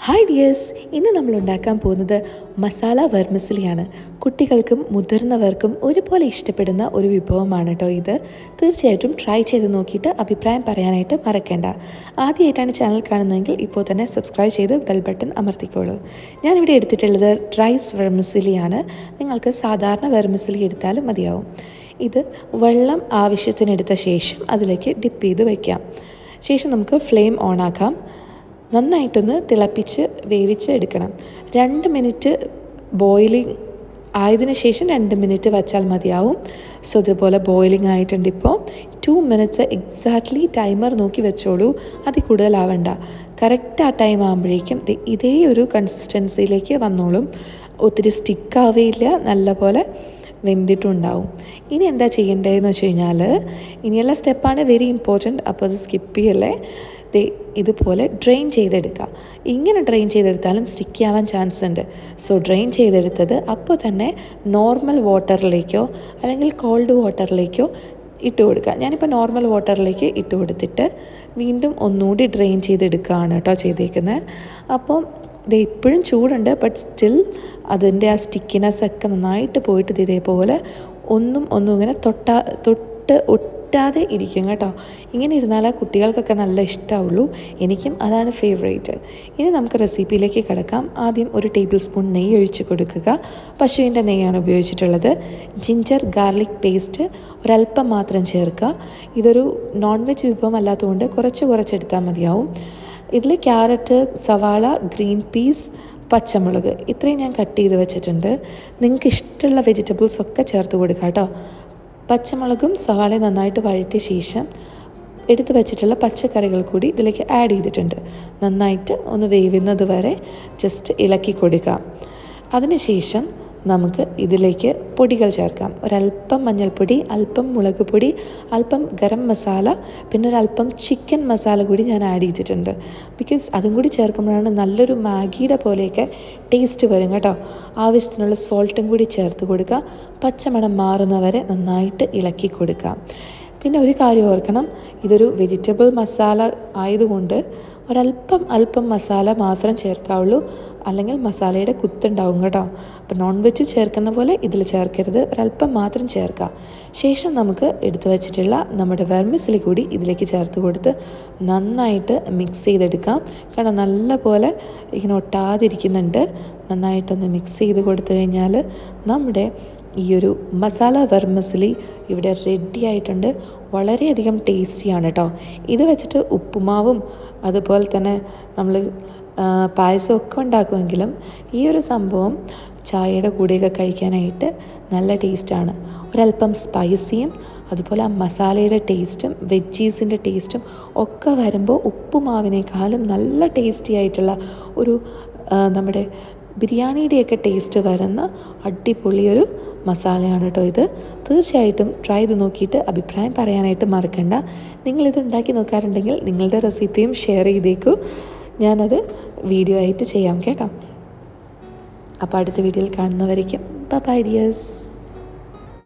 Hi dears, ഇന്ന് നമ്മൾ ഉണ്ടാക്കാൻ പോകുന്നത് മസാല വെർമിസലിയാണ്. കുട്ടികൾക്കും മുതിർന്നവർക്കും ഒരുപോലെ ഇഷ്ടപ്പെടുന്ന ഒരു വിഭവമാണ് കേട്ടോ ഇത്. തീർച്ചയായിട്ടും ട്രൈ ചെയ്ത് നോക്കിയിട്ട് അഭിപ്രായം പറയാനായിട്ട് മറക്കേണ്ട. ആദ്യമായിട്ടാണ് ചാനൽ കാണുന്നതെങ്കിൽ ഇപ്പോൾ തന്നെ സബ്സ്ക്രൈബ് ചെയ്ത് ബെൽ ബട്ടൺ അമർത്തിക്കോളൂ. ഞാനിവിടെ എടുത്തിട്ടുള്ളത് റൈസ് വെർമിസലിയാണ്. നിങ്ങൾക്ക് സാധാരണ വെർമിസലി എടുത്താലും മതിയാവും. ഇത് വെള്ളം ആവശ്യത്തിനെടുത്ത ശേഷം അതിലേക്ക് ഡിപ്പ് ചെയ്ത് വയ്ക്കാം. ശേഷം നമുക്ക് ഫ്ലെയിം ഓൺ ആക്കാം. നന്നായിട്ടൊന്ന് തിളപ്പിച്ച് വേവിച്ച് എടുക്കണം. 2 മിനിറ്റ് ബോയിലിംഗ് ആയതിനു ശേഷം 2 മിനിറ്റ് വച്ചാൽ മതിയാവും. സോ ഇതുപോലെ ബോയിലിംഗ് ആയിട്ടുണ്ട്. ഇപ്പോൾ 2 മിനിറ്റ്സ് എക്സാക്ട്ലി ടൈമർ നോക്കി വെച്ചോളൂ. അതിൽ കൂടുതലാവണ്ട. കറക്റ്റ് ആ ടൈം ആകുമ്പോഴേക്കും ഇതേ ഒരു കൺസിസ്റ്റൻസിയിലേക്ക് വന്നോളും. ഒത്തിരി സ്റ്റിക്കാവുകയില്ല, നല്ല പോലെ വെന്തിട്ടുണ്ടാവും. ഇനി എന്താ ചെയ്യേണ്ടതെന്ന് വെച്ച് കഴിഞ്ഞാൽ, ഇനിയുള്ള സ്റ്റെപ്പാണ് വെരി ഇമ്പോർട്ടൻറ്റ്. അപ്പോൾ അത് സ്കിപ്പ് ചെയ്യല്ലേ. ഇതുപോലെ ഡ്രെയിൻ ചെയ്തെടുക്കുക. ഇങ്ങനെ ഡ്രെയിൻ ചെയ്തെടുത്താലും സ്റ്റിക്കി ആവാൻ ചാൻസ് ഉണ്ട്. സോ ഡ്രെയിൻ ചെയ്തെടുത്തത് അപ്പോൾ തന്നെ നോർമൽ വാട്ടറിലേക്കോ അല്ലെങ്കിൽ കോൾഡ് വാട്ടറിലേക്കോ ഇട്ട് കൊടുക്കുക. ഞാനിപ്പോൾ നോർമൽ വാട്ടറിലേക്ക് ഇട്ട് കൊടുത്തിട്ട് വീണ്ടും ഒന്നുകൂടി ഡ്രെയിൻ ചെയ്തെടുക്കുകയാണ് കേട്ടോ ചെയ്തേക്കുന്നത്. അപ്പം ഇത് ഇപ്പോഴും ചൂടുണ്ട്, ബട്ട് സ്റ്റിൽ അതിൻ്റെ ആ സ്റ്റിക്കിനെസ് ഒക്കെ നന്നായിട്ട് പോയിട്ട് ഇതേപോലെ ഒന്നും ഇങ്ങനെ തൊട്ട് ഒട്ടാതെ ഇരിക്കും കേട്ടോ. ഇങ്ങനെ ഇരുന്നാൽ ആ കുട്ടികൾക്കൊക്കെ നല്ല ഇഷ്ടമാവുള്ളൂ. എനിക്കും അതാണ് ഫേവറേറ്റ്. ഇനി നമുക്ക് റെസിപ്പിയിലേക്ക് കിടക്കാം. ആദ്യം 1 ടേബിൾ സ്പൂൺ നെയ്യ് ഒഴിച്ച് കൊടുക്കുക. പശുവിൻ്റെ നെയ്യാണ് ഉപയോഗിച്ചിട്ടുള്ളത്. ജിഞ്ചർ ഗാർലിക് പേസ്റ്റ് ഒരല്പം മാത്രം ചേർക്കുക. ഇതൊരു നോൺ വെജ് വിഭവം അല്ലാത്തതുകൊണ്ട് കുറച്ചെടുത്താൽ മതിയാവും. ഇതിൽ ക്യാരറ്റ്, സവാള, ഗ്രീൻ പീസ്, പച്ചമുളക് ഇത്രയും ഞാൻ കട്ട് ചെയ്ത് വെച്ചിട്ടുണ്ട്. നിങ്ങൾക്ക് ഇഷ്ടമുള്ള വെജിറ്റബിൾസ് ഒക്കെ ചേർത്ത് കൊടുക്കുക കേട്ടോ. പച്ചമുളകും സവാളയും നന്നായിട്ട് വഴറ്റിയ ശേഷം എടുത്തു വെച്ചിട്ടുള്ള പച്ചക്കറികൾ കൂടി ഇതിലേക്ക് ആഡ് ചെയ്തിട്ടുണ്ട്. നന്നായിട്ട് ഒന്ന് വേവുന്നത് വരെ ജസ്റ്റ് ഇളക്കി കൊടുക്കുക. അതിനുശേഷം നമുക്ക് ഇതിലേക്ക് പൊടികൾ ചേർക്കാം. ഒരല്പം മഞ്ഞൾപ്പൊടി, അല്പം മുളക് പൊടി, അല്പം ഗരം മസാല, പിന്നെ ഒരല്പം ചിക്കൻ മസാല കൂടി ഞാൻ ആഡ് ചെയ്തിട്ടുണ്ട്. ബിക്കോസ് അതും കൂടി ചേർക്കുമ്പോഴാണ് നല്ലൊരു മാഗിയുടെ പോലെയൊക്കെ ടേസ്റ്റ് വരും കേട്ടോ. ആവശ്യത്തിനുള്ള സോൾട്ടും കൂടി ചേർത്ത് കൊടുക്കുക. പച്ചമണം മാറുന്നവരെ നന്നായിട്ട് ഇളക്കി കൊടുക്കുക. പിന്നെ ഒരു കാര്യം ഓർക്കണം, ഇതൊരു വെജിറ്റബിൾ മസാല ആയതുകൊണ്ട് അല്പം മസാല മാത്രം ചേർക്കാവുള്ളൂ, അല്ലെങ്കിൽ മസാലയുടെ കുത്തുണ്ടാവും കേട്ടോ. അപ്പോൾ നോൺ വെജ് ചേർക്കുന്ന പോലെ ഇതിൽ ചേർക്കരുത്, ഒരല്പം മാത്രം ചേർക്കാം. ശേഷം നമുക്ക് എടുത്തു വച്ചിട്ടുള്ള നമ്മുടെ വെർമിസലി കൂടി ഇതിലേക്ക് ചേർത്ത് കൊടുത്ത് നന്നായിട്ട് മിക്സ് ചെയ്തെടുക്കാം. കാരണം നല്ല പോലെ ഇങ്ങനെ ഒട്ടാതിരിക്കുന്നുണ്ട്. നന്നായിട്ടൊന്ന് മിക്സ് ചെയ്ത് കൊടുത്തു കഴിഞ്ഞാൽ നമ്മുടെ ഈ ഒരു മസാല വെർമിസലി ഇവിടെ റെഡി ആയിട്ടുണ്ട്. വളരെയധികം ടേസ്റ്റിയാണ് കേട്ടോ. ഇത് വെച്ചിട്ട് ഉപ്പുമാവും അതുപോലെ തന്നെ നമ്മൾ പായസമൊക്കെ ഉണ്ടാക്കുമെങ്കിലും ഈ ഒരു സംഭവം ചായയുടെ കൂടെയൊക്കെ കഴിക്കാനായിട്ട് നല്ല ടേസ്റ്റാണ്. ഒരല്പം സ്പൈസിയും അതുപോലെ ആ മസാലയുടെ ടേസ്റ്റും വെജീസിൻ്റെ ടേസ്റ്റും ഒക്കെ വരുമ്പോൾ ഉപ്പുമാവിനേക്കാളും നല്ല ടേസ്റ്റി ആയിട്ടുള്ള ഒരു നമ്മുടെ ബിരിയാണിയുടെയൊക്കെ ടേസ്റ്റ് വരുന്ന അടിപൊളിയൊരു മസാലയാണ് കേട്ടോ ഇത്. തീർച്ചയായിട്ടും ട്രൈ ചെയ്ത് നോക്കിയിട്ട് അഭിപ്രായം പറയാനായിട്ട് മറക്കണ്ട. നിങ്ങളിത് ഉണ്ടാക്കി നോക്കാറുണ്ടെങ്കിൽ നിങ്ങളുടെ റെസിപ്പിയും ഷെയർ ചെയ്തേക്കൂ. ഞാനത് വീഡിയോ ആയിട്ട് ചെയ്യാം കേട്ടോ. അപ്പോൾ അടുത്ത വീഡിയോയിൽ കാണുന്നവരേക്കും ബൈ ഡിയേഴ്സ്.